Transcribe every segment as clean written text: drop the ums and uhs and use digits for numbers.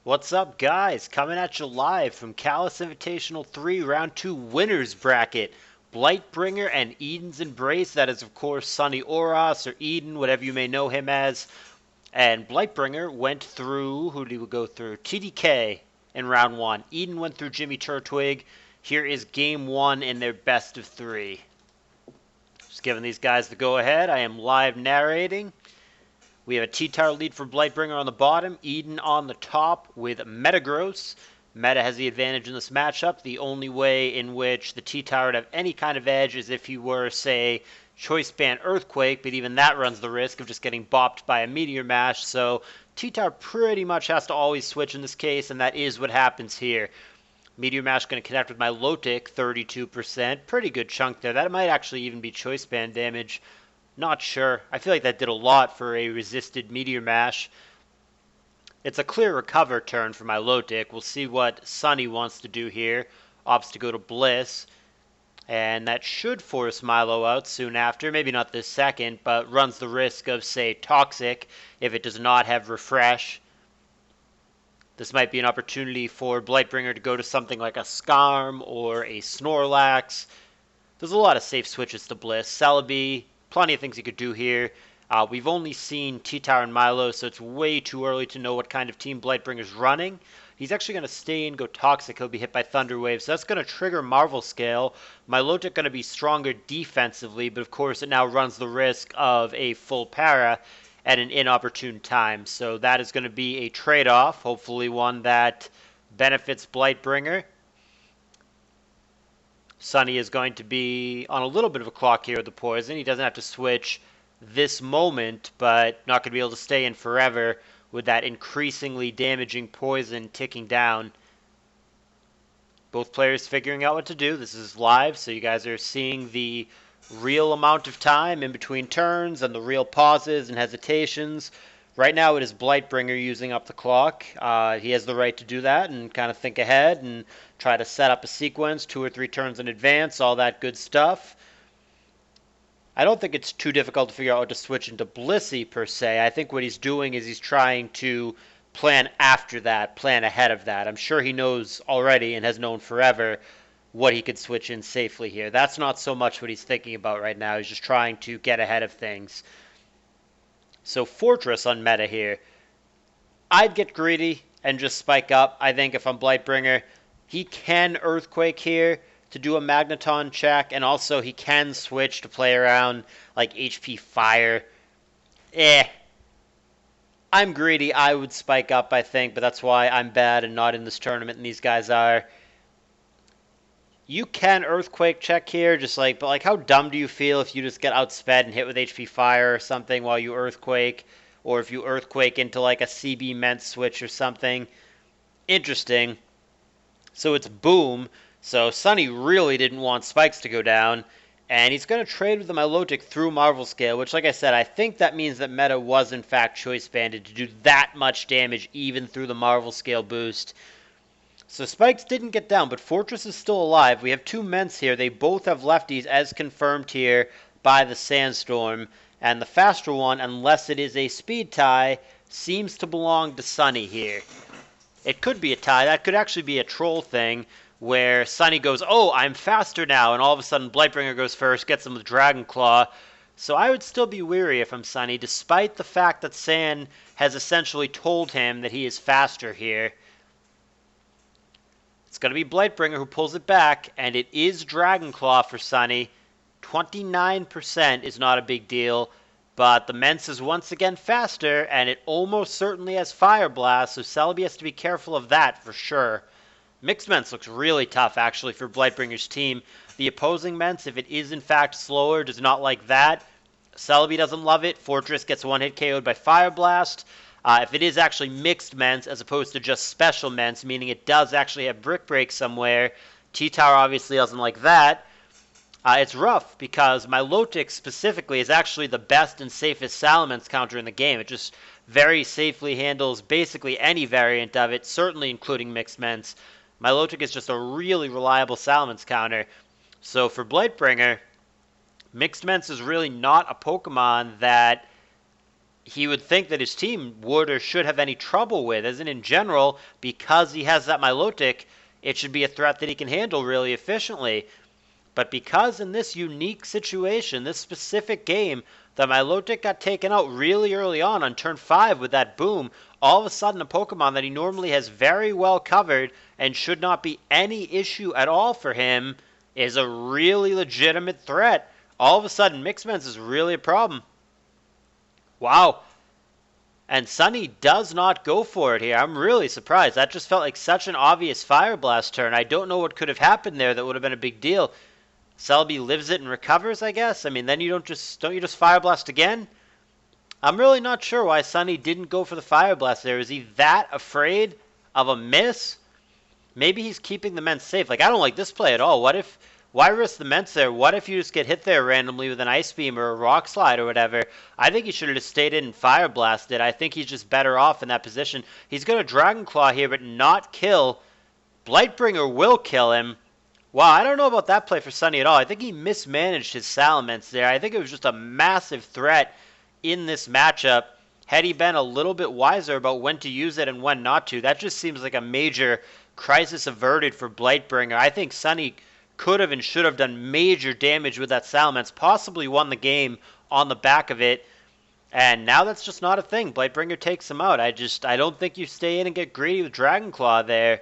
What's up, guys? Coming at you live from CALLOUS Invitational 3 Round 2 Winners Bracket. Blightbringer and Eden's Embrace. That is, of course, Sonny Oros or Eden, whatever you may know him as. And Blightbringer went through, who did he go through? TDK in round 1. Eden went through Jimmy Turtwig. Here is game 1 in their best of 3. Just giving these guys the go-ahead. I am live narrating. We have a T-Tower lead for Blightbringer on the bottom, Eden on the top with Metagross. Meta has the advantage in this matchup. The only way in which the T-Tower would have any kind of edge is if he were, say, Choice Band Earthquake, but even that runs the risk of just getting bopped by a Meteor Mash, so T-Tower pretty much has to always switch in this case, and that is what happens here. Meteor Mash going to connect with my Lotic, 32%. Pretty good chunk there. That might actually even be Choice Band damage. Not sure. I feel like that did a lot for a resisted Meteor Mash. It's a clear recover turn for my Lotic. We'll see what Sonny wants to do here. Opts to go to Bliss. And that should force Milo out soon after. Maybe not this second, but runs the risk of, say, Toxic if it does not have Refresh. This might be an opportunity for Blightbringer to go to something like a Skarm or a Snorlax. There's a lot of safe switches to Bliss. Celebi. Plenty of things you could do here. We've only seen T-Tower and Milo, so it's way too early to know what kind of team Blightbringer's running. He's actually going to stay and go Toxic. He'll be hit by Thunder Wave, so that's going to trigger Marvel Scale. Milotic going to be stronger defensively, but of course it now runs the risk of a full para at an inopportune time. So that is going to be a trade-off, hopefully one that benefits Blightbringer. Sonny is going to be on a little bit of a clock here with the poison. He doesn't have to switch this moment, but not going to be able to stay in forever with that increasingly damaging poison ticking down. Both players figuring out what to do. This is live, so you guys are seeing the real amount of time in between turns and the real pauses and hesitations. Right now it is Blightbringer using up the clock. He has the right to do that and kind of think ahead and try to set up a sequence 2 or 3 turns in advance, all that good stuff. I don't think it's too difficult to figure out what to switch into Blissey per se. I think what he's doing is he's trying to plan after that, plan ahead of that. I'm sure he knows already and has known forever what he could switch in safely here. That's not so much what he's thinking about right now. He's just trying to get ahead of things. So Fortress on meta here. I'd get greedy and just spike up. I think if I'm Blightbringer, he can Earthquake here to do a Magneton check, and also he can switch to play around like HP Fire. I'm greedy. I would spike up, I think, but that's why I'm bad and not in this tournament, and these guys are. You can Earthquake check here, but how dumb do you feel if you just get outsped and hit with HP Fire or something while you Earthquake, or if you Earthquake into like a CB Ment switch or something? Interesting. So it's boom. So Sonny really didn't want spikes to go down, and he's going to trade with the Milotic through Marvel Scale, which, like I said, I think that means that Meta was in fact Choice Banded to do that much damage even through the Marvel Scale boost. So Spikes didn't get down, but Fortress is still alive. We have 2 Ments here. They both have lefties as confirmed here by the Sandstorm. And the faster one, unless it is a speed tie, seems to belong to Sonny here. It could be a tie. That could actually be a troll thing where Sonny goes, oh, I'm faster now. And all of a sudden Blightbringer goes first, gets him with Dragon Claw. So I would still be weary if I'm Sonny, despite the fact that San has essentially told him that he is faster here. It's going to be Blightbringer who pulls it back, and it is Dragon Claw for Sonny. 29% is not a big deal, but the Mence is once again faster, and it almost certainly has Fire Blast, so Celebi has to be careful of that for sure. Mixed Mence looks really tough, actually, for Blightbringer's team. The opposing Mence, if it is in fact slower, does not like that. Celebi doesn't love it. Fortress gets one-hit KO'd by Fire Blast. If it is actually mixed Ments as opposed to just special Ments, meaning it does actually have Brick Break somewhere, T-Tower obviously doesn't like that. It's rough because Milotic specifically is actually the best and safest Salamence counter in the game. It just very safely handles basically any variant of it, certainly including mixed Ments. Milotic is just a really reliable Salamence counter. So for Blightbringer, mixed Ments is really not a Pokemon that he would think that his team would or should have any trouble with. As in general, because he has that Milotic, it should be a threat that he can handle really efficiently. But because in this unique situation, this specific game, the Milotic got taken out really early on turn 5 with that boom, all of a sudden a Pokemon that he normally has very well covered and should not be any issue at all for him is a really legitimate threat. All of a sudden, Mixments is really a problem. Wow. And Sunny does not go for it here. I'm really surprised. That just felt like such an obvious Fire Blast turn. I don't know what could have happened there that would have been a big deal. Celebi lives it and recovers, I guess. I mean, then you don't you just Fire Blast again? I'm really not sure why Sunny didn't go for the Fire Blast there. Is he that afraid of a miss? Maybe he's keeping the Ments safe. Like, I don't like this play at all. Why risk the Ments there? What if you just get hit there randomly with an Ice Beam or a Rock Slide or whatever? I think he should have just stayed in and Fire Blasted. I think he's just better off in that position. He's going to Dragon Claw here, but not kill. Blightbringer will kill him. Wow, I don't know about that play for Sunny at all. I think he mismanaged his Salamence there. I think it was just a massive threat in this matchup. Had he been a little bit wiser about when to use it and when not to, that just seems like a major crisis averted for Blightbringer. I think Sunny could have and should have done major damage with that Salamence, possibly won the game on the back of it. And now that's just not a thing. Blightbringer takes him out. I don't think you stay in and get greedy with Dragon Claw there.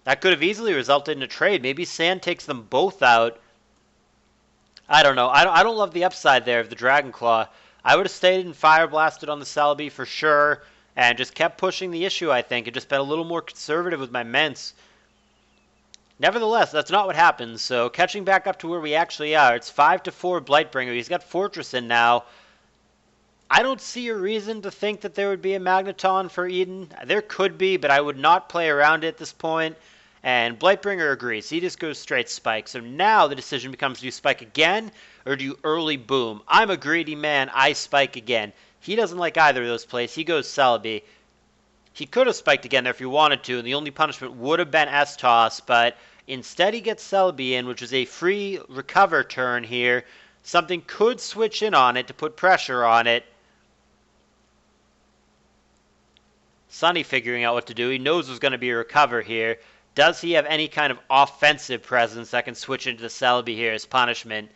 That could have easily resulted in a trade. Maybe Sand takes them both out. I don't know. I don't love the upside there of the Dragon Claw. I would have stayed and Fire Blasted on the Celebi for sure, and just kept pushing the issue, I think, and just been a little more conservative with my Ments. Nevertheless, that's not what happens, so catching back up to where we actually are, it's 5-4 Blightbringer. He's got Fortress in now. I don't see a reason to think that there would be a Magneton for Eden. There could be, but I would not play around it at this point. And Blightbringer agrees. He just goes straight Spike. So now the decision becomes, do you Spike again or do you early Boom? I'm a greedy man. I Spike again. He doesn't like either of those plays. He goes Celebi. He could have Spiked again there if he wanted to, and the only punishment would have been S-Toss, but instead he gets Celebi in, which is a free recover turn here. Something could switch in on it to put pressure on it. Sunny figuring out what to do. He knows there's going to be a recover here. Does he have any kind of offensive presence that can switch into the Celebi here as punishment?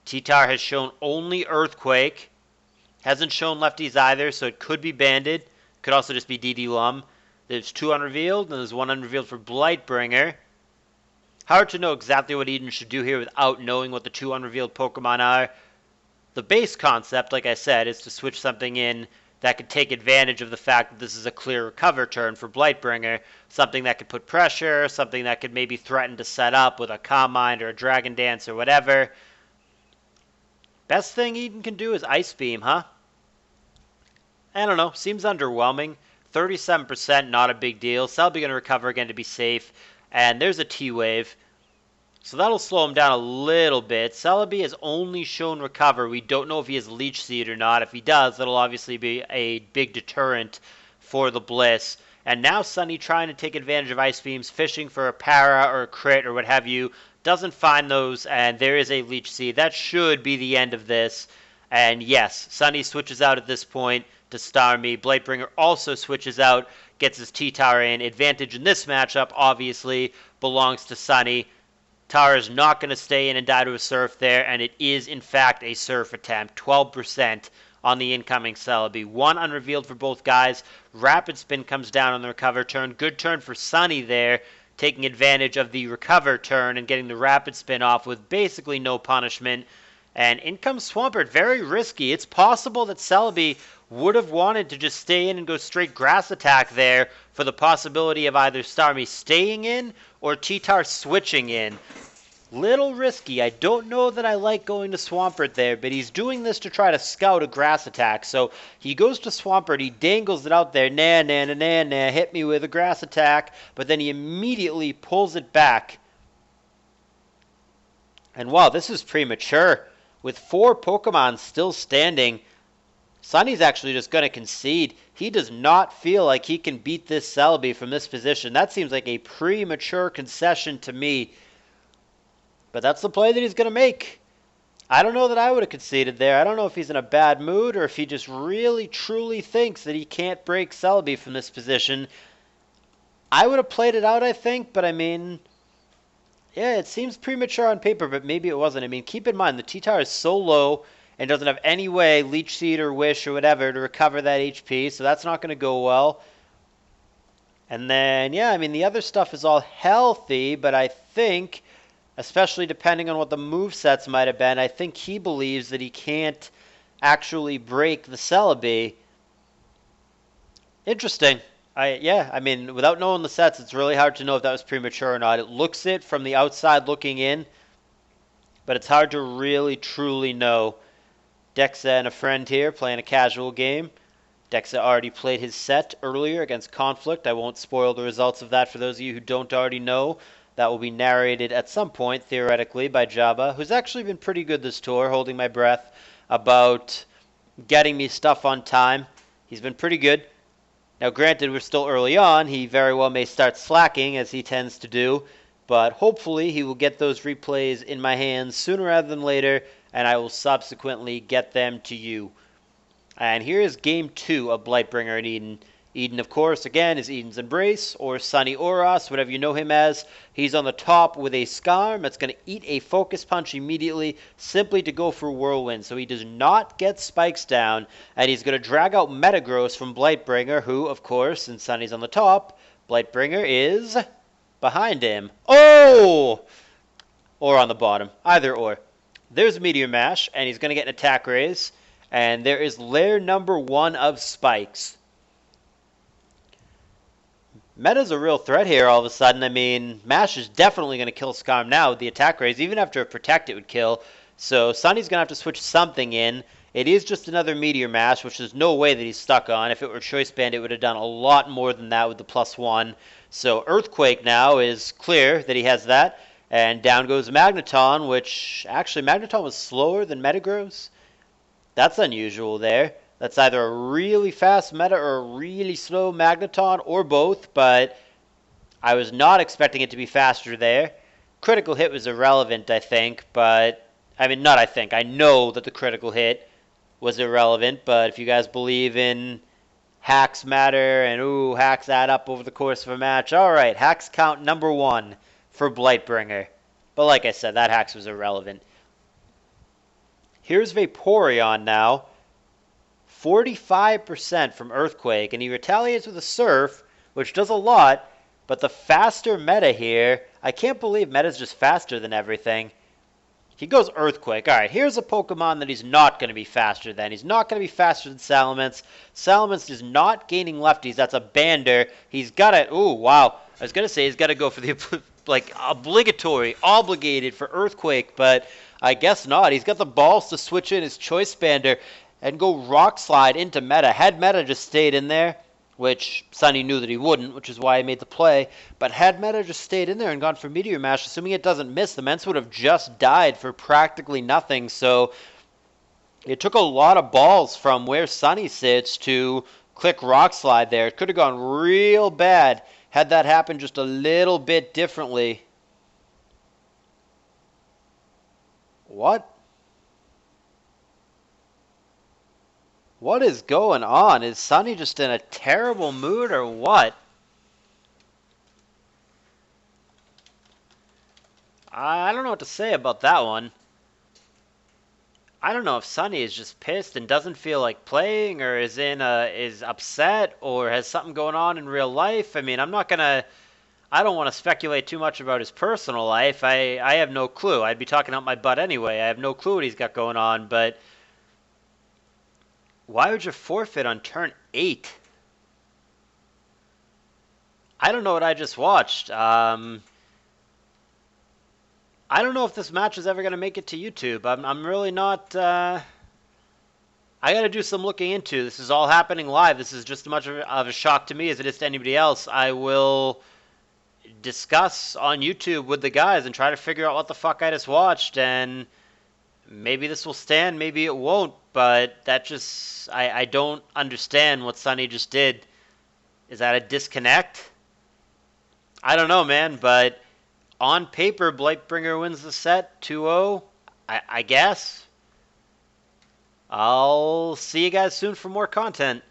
T-Tar has shown only Earthquake. Hasn't shown lefties either, so it could be Banded. Could also just be DD Lum. There's 2 unrevealed, and there's 1 unrevealed for Blightbringer. Hard to know exactly what Eden should do here without knowing what the 2 unrevealed Pokemon are. The base concept, like I said, is to switch something in that could take advantage of the fact that this is a clear recover turn for Blightbringer. Something that could put pressure, something that could maybe threaten to set up with a Calm Mind or a Dragon Dance or whatever. Best thing Eden can do is Ice Beam, huh? I don't know. Seems underwhelming. 37%, not a big deal. Celebi going to recover again to be safe. And there's a T-Wave. So that'll slow him down a little bit. Celebi has only shown recover. We don't know if he has Leech Seed or not. If he does, that'll obviously be a big deterrent for the Bliss. And now Sunny trying to take advantage of Ice Beams, fishing for a Para or a Crit or what have you. Doesn't find those, and there is a Leech Seed. That should be the end of this. And yes, Sunny switches out at this point to Starmie. Blightbringer also switches out, gets his T-Tower in. Advantage in this matchup, obviously, belongs to Sunny. Tara is not going to stay in and die to a Surf there, and it is, in fact, a Surf attempt. 12% on the incoming Celebi. 1 unrevealed for both guys. Rapid Spin comes down on the recover turn. Good turn for Sunny there, taking advantage of the recover turn and getting the Rapid Spin off with basically no punishment. And in comes Swampert. Very risky. It's possible that Celebi would have wanted to just stay in and go straight Grass Attack there for the possibility of either Starmie staying in or T-Tar switching in. Little risky. I don't know that I like going to Swampert there, but he's doing this to try to scout a Grass Attack. So he goes to Swampert, he dangles it out there, nah, hit me with a Grass Attack, but then he immediately pulls it back. And wow, this is premature. With 4 Pokemon still standing, Sunny's actually just going to concede. He does not feel like he can beat this Celebi from this position. That seems like a premature concession to me. But that's the play that he's going to make. I don't know that I would have conceded there. I don't know if he's in a bad mood or if he just really, truly thinks that he can't break Selby from this position. I would have played it out, I think, but I mean, yeah, it seems premature on paper, but maybe it wasn't. I mean, keep in mind, the T-Tower is so low and doesn't have any way, Leech Seed or Wish or whatever, to recover that HP, so that's not going to go well. And then, yeah, I mean, the other stuff is all healthy, but I think, especially depending on what the movesets might have been, I think he believes that he can't actually break the Celebi. Interesting. I mean, without knowing the sets, it's really hard to know if that was premature or not. It looks it from the outside looking in, but it's hard to really, truly know. Dexa and a friend here playing a casual game. Dexa already played his set earlier against Conflict. I won't spoil the results of that for those of you who don't already know. That will be narrated at some point, theoretically, by Jabba, who's actually been pretty good this tour, holding my breath about getting me stuff on time. He's been pretty good. Now, granted, we're still early on. He very well may start slacking, as he tends to do, but hopefully he will get those replays in my hands sooner rather than later, and I will subsequently get them to you. And here is Game 2 of Blightbringer and Eden. Eden, of course, again, is Eden's Embrace, or Sunny Oros, whatever you know him as. He's on the top with a Scarm that's going to eat a Focus Punch immediately, simply to go for Whirlwind. So he does not get Spikes down, and he's going to drag out Metagross from Blightbringer, who, of course, since Sunny's on the top, Blightbringer is behind him. Oh! Or on the bottom. Either or. There's Meteor Mash, and he's going to get an Attack Raise, and there is layer number 1 of Spikes. Meta's a real threat here all of a sudden. I mean, Mash is definitely going to kill Scarm now with the attack raise. Even after a Protect, it would kill. So Sunny's going to have to switch something in. It is just another Meteor Mash, which there's no way that he's stuck on. If it were Choice Band, it would have done a lot more than that with the +1. So Earthquake now is clear that he has that. And down goes Magneton, which actually Magneton was slower than Metagross. That's unusual there. That's either a really fast Meta or a really slow Magneton, or both, but I was not expecting it to be faster there. Critical hit was irrelevant, I think, but, I mean, not I think. I know that the critical hit was irrelevant, but if you guys believe in hacks matter and, ooh, hacks add up over the course of a match, all right, hacks count number 1 for Blightbringer. But like I said, that hacks was irrelevant. Here's Vaporeon now. 45% from Earthquake, and he retaliates with a Surf, which does a lot, but the faster meta here, I can't believe meta's just faster than everything. He goes Earthquake. All right, here's a Pokemon that he's not going to be faster than. He's not going to be faster than Salamence. Salamence is not gaining lefties. That's a Bander. He's got to, ooh, wow. I was going to say he's got to go for the, like, obligated for Earthquake, but I guess not. He's got the balls to switch in his Choice Bander and go Rock Slide into Meta. Had Meta just stayed in there, which Sunny knew that he wouldn't, which is why he made the play, but had Meta just stayed in there and gone for Meteor Mash, assuming it doesn't miss, the Mence would have just died for practically nothing, so it took a lot of balls from where Sunny sits to click Rock Slide there. It could have gone real bad had that happened just a little bit differently. What? What is going on? Is Sunny just in a terrible mood or what? I don't know what to say about that one. I don't know if Sunny is just pissed and doesn't feel like playing, or is upset, or has something going on in real life. I mean, I don't want to speculate too much about his personal life. I have no clue. I'd be talking out my butt anyway. I have no clue what he's got going on, but why would you forfeit on turn 8? I don't know what I just watched. I don't know if this match is ever going to make it to YouTube. I'm really not... I got to do some looking into. This is all happening live. This is just as much of a shock to me as it is to anybody else. I will discuss on YouTube with the guys and try to figure out what the fuck I just watched, and maybe this will stand, maybe it won't, but that just... I don't understand what Sunny just did. Is that a disconnect? I don't know, man, but on paper, Blightbringer wins the set 2-0. I guess. I'll see you guys soon for more content.